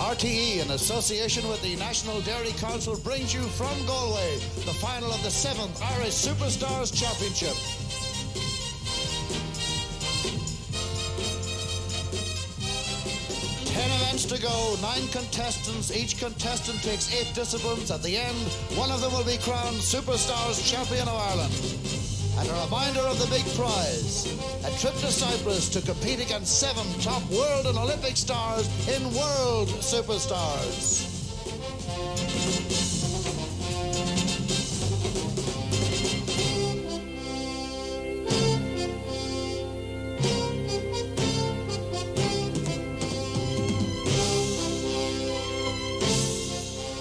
RTE, in association with the National Dairy Council, brings you from Galway the final of the 7th Irish Superstars Championship. Events to go, 9 contestants. Each contestant takes 8 disciplines. At the end, one of them will be crowned Superstars Champion of Ireland. And a reminder of the big prize, a trip to Cyprus to compete against 7 top world and Olympic stars in World Superstars.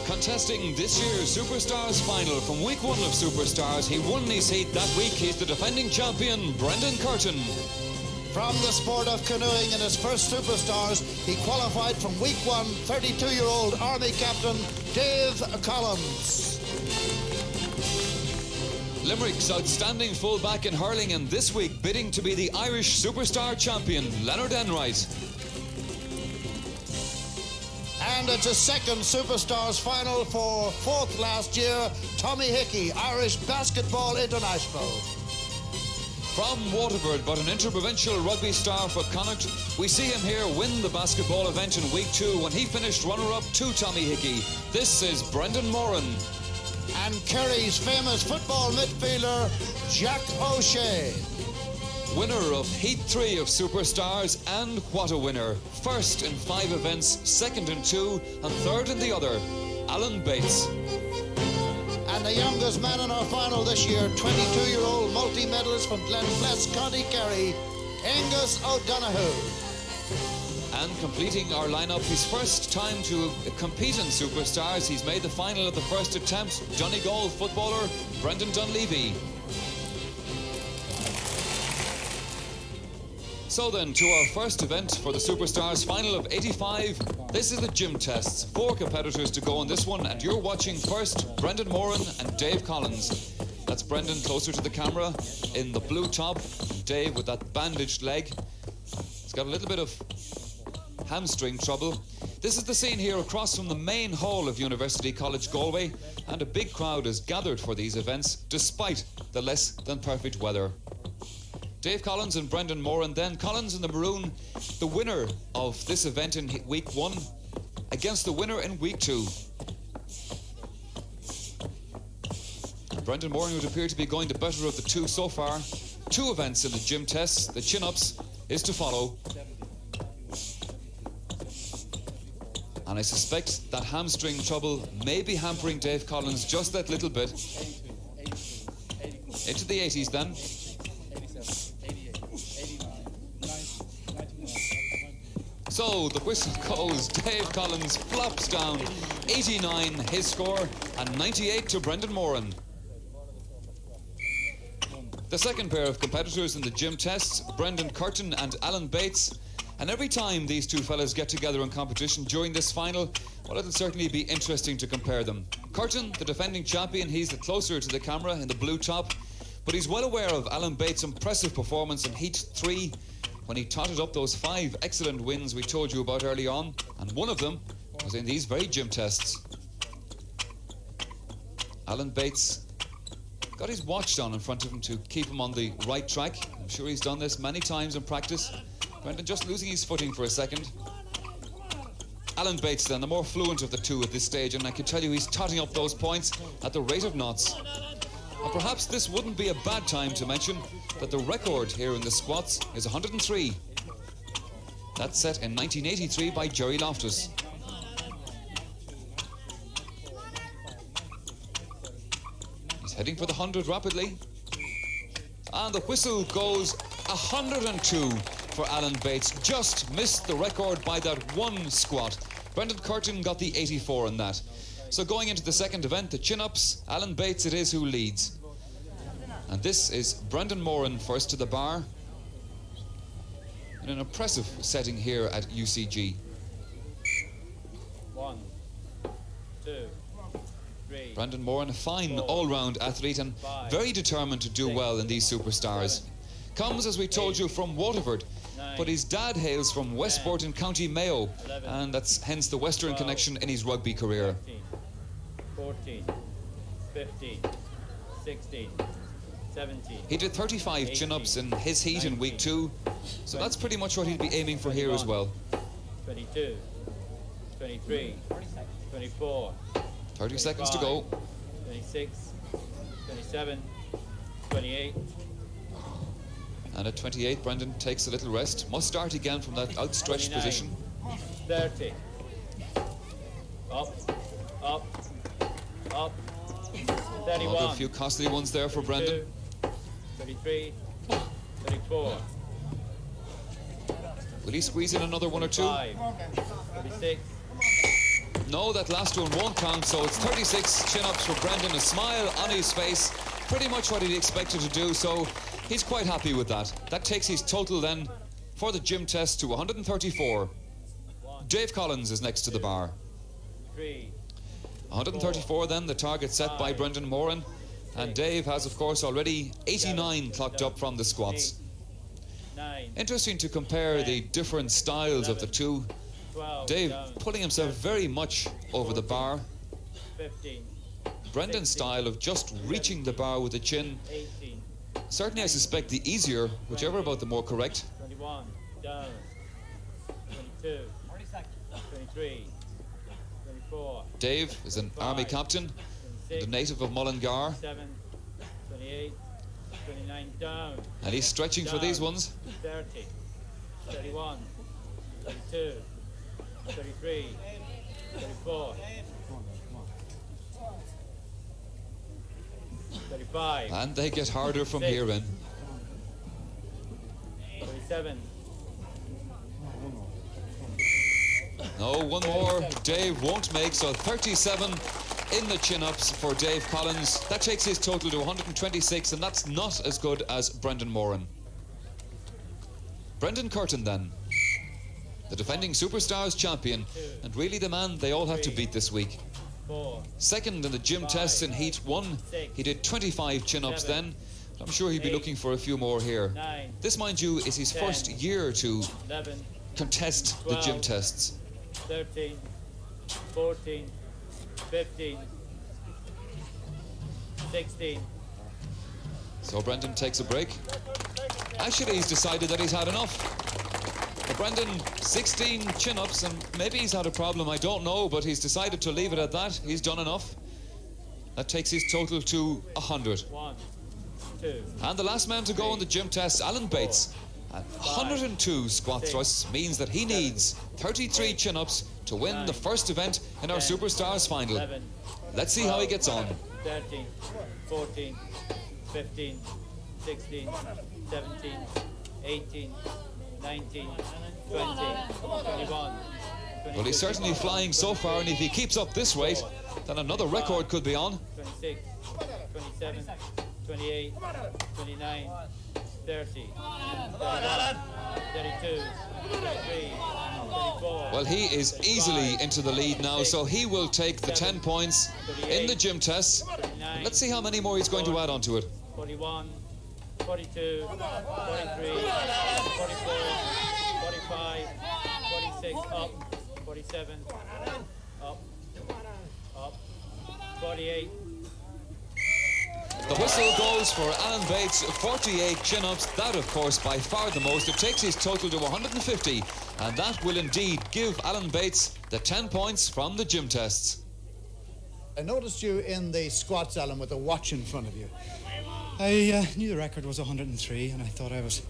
Contesting this year's Superstars final from week 1 of Superstars, he won his heat that week. He's the defending champion, Brendan Curtin. From the sport of canoeing in his first Superstars, he qualified from week 1, 32-year-old Army Captain Dave Collins. Limerick's outstanding fullback in hurling, and this week bidding to be the Irish Superstar champion, Leonard Enright. And it's a second Superstars final for 4th last year, Tommy Hickey, Irish Basketball International. From Waterford, but an inter-provincial rugby star for Connacht, we see him here win the basketball event in week 2 when he finished runner-up to Tommy Hickey. This is Brendan Moran. And Kerry's famous football midfielder, Jack O'Shea. Winner of Heat 3 of Superstars, and what a winner. First in 5 events, second in 2, and third in the other, Alan Bates. And the youngest man in our final this year, 22-year-old multi-medalist from Glenflesk, County Kerry, Aongus O'Donoghue. And completing our lineup, his first time to compete in Superstars, he's made the final at the first attempt, Donegal footballer Brendan Dunleavy. So then, to our first event for the Superstars final of 85. This is the gym tests. 4 competitors to go on this one, and you're watching first Brendan Moran and Dave Collins. That's Brendan closer to the camera in the blue top, and Dave with that bandaged leg. He's got a little bit of hamstring trouble. This is the scene here across from the main hall of University College Galway, and a big crowd is gathered for these events despite the less than perfect weather. Dave Collins and Brendan Moran, then Collins in the maroon, the winner of this event in week 1 against the winner in week 2. Brendan Moran would appear to be going the better of the 2 so far. 2 events in the gym tests. The chin-ups is to follow. And I suspect that hamstring trouble may be hampering Dave Collins just that little bit. Into the 80s then. So the whistle goes, Dave Collins flops down, 89 his score, and 98 to Brendan Moran. The second pair of competitors in the gym tests, Brendan Curtin and Alan Bates. And every time these 2 fellas get together in competition during this final, well, it'll certainly be interesting to compare them. Curtin, the defending champion, he's the closer to the camera in the blue top, but he's well aware of Alan Bates' impressive performance in Heat 3, when he totted up those 5 excellent wins we told you about early on, and one of them was in these very gym tests. Alan Bates got his watch down in front of him to keep him on the right track. I'm sure he's done this many times in practice. Brendan just losing his footing for a second. Alan Bates then, the more fluent of the 2 at this stage, and I can tell you he's totting up those points at the rate of knots. And perhaps this wouldn't be a bad time to mention that the record here in the squats is 103. That's set in 1983 by Jerry Loftus. He's heading for the 100 rapidly. And the whistle goes 102 for Alan Bates. Just missed the record by that 1 squat. Brendan Curtin got the 84 in that. So going into the second event, the chin-ups, Alan Bates it is who leads. And this is Brendan Moran first to the bar, in an impressive setting here at UCG. 1, 2, 3. Brendan Moran, a fine all-round athlete and very determined to do well in these Superstars. Comes, as we told you, from Waterford. but his dad hails from Westport in County Mayo, 11, and that's hence the Western 12, connection in his rugby career. 13, 14, 15, 16, 17. He did 35 chin-ups in his heat in week 2, so that's pretty much what he'd be aiming for here as well. 22, 23, 24, 30 seconds to go. 26, 27, 28. And at 28, Brendan takes a little rest. Must start again from that outstretched 29, position. 30. Up, up, up. 31. Another few costly ones there for Brendan. 33, 34. Will he squeeze in another one or two? 35, 36. No, that last one won't count, so it's 36 chin-ups for Brendan, a smile on his face. Pretty much what he'd expected to do, so he's quite happy with that. That takes his total then for the gym test to 134. Dave Collins is next to the bar. 3, 134 then, the target set by Brendan Moran. And Dave has, of course, already 89 clocked up from the squats. 9, Interesting to compare the different styles of the two. 12. Dave down, putting himself very much over the bar. 15, Brendan's style of just reaching the bar with the chin. 18, Certainly, I suspect the easier, whichever about the more correct. 21. Down. 22, 23, 24. Dave is an army captain, and a native of Mullingar, 27, 28, 29. Down. and he's stretching for these ones. 30, 31, 32, 33, 34, 35, And they get harder from here in. 37, No, one more Dave won't make, so 37 in the chin-ups for Dave Collins. That takes his total to 126, and that's not as good as Brendan Moran. Brendan Curtin then, the defending Superstars champion, and really the man they all have to beat this week. 4, Second in the gym tests in Heat 1, he did 25 chin-ups then. I'm sure he'd be looking for a few more here. 9, This, mind you, is his first year to 11, contest the gym tests. 13, 14, 15, 16. So Brendan takes a break. Actually, he's decided that he's had enough. But Brendan, 16 chin-ups, and maybe he's had a problem, I don't know, but he's decided to leave it at that. He's done enough. That takes his total to 100. 1, 2, And the last man to go on the gym test, Alan Bates. At 102 squat thrusts means that he needs 33 chin-ups to win the first event in our Superstars final. 11, Let's see how he gets on. 13, 14, 15, 16, 17, 18, 19, 20, 21. Well, he's certainly flying so far, and if he keeps up this rate, then another record could be on. 26, 27, 28, 29, 30, 31, 32, 33, 34. Well, he is easily into the lead now, so he will take the 10 points in the gym tests. Let's see how many more he's going to add onto it. 41, 42, 43, 44, 45, 46, up, 47, up, 48. The whistle goes for Alan Bates, 48 chin-ups. That, of course, by far the most. It takes his total to 150, and that will indeed give Alan Bates the 10 points from the gym tests. I noticed you in the squats, Alan, with a watch in front of you. I knew the record was 103, and I thought I was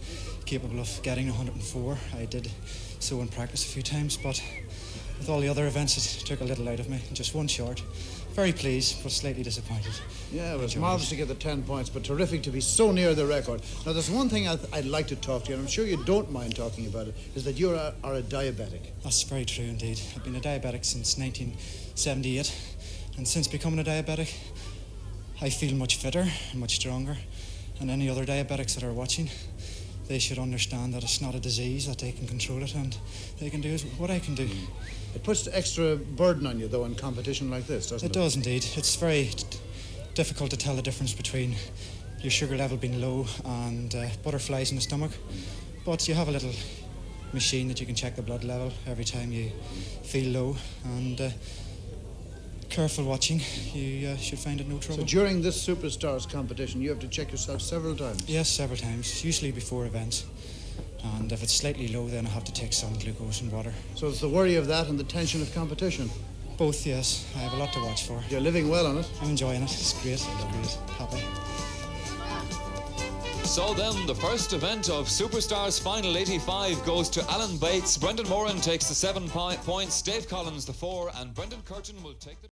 capable of getting 104. I did so in practice a few times, but with all the other events it took a little out of me, just one short. Very pleased, but slightly disappointed. Yeah, it was marvellous to get the 10 points, but terrific to be so near the record. Now, there's one thing I'd like to talk to you, and I'm sure you don't mind talking about it, is that you are a diabetic. That's very true indeed. I've been a diabetic since 1978, and since becoming a diabetic, I feel much fitter and much stronger. And any other diabetics that are watching, they should understand that it's not a disease, that they can control it, and they can do what I can do. It puts extra burden on you, though, in competition like this, doesn't it? It does indeed. It's very difficult to tell the difference between your sugar level being low and butterflies in the stomach. But you have a little machine that you can check the blood level every time you feel low, and careful watching, you should find it no trouble. So during this Superstars competition, you have to check yourself several times? Yes, several times, usually before events. And if it's slightly low, then I have to take some glucose and water. So it's the worry of that and the tension of competition? Both, yes. I have a lot to watch for. You're living well on it? I'm enjoying it. It's great. It's great. Happy. So then, the first event of Superstars Final 85 goes to Alan Bates. Brendan Moran takes the 7 points, Dave Collins the 4, and Brendan Curtin will take the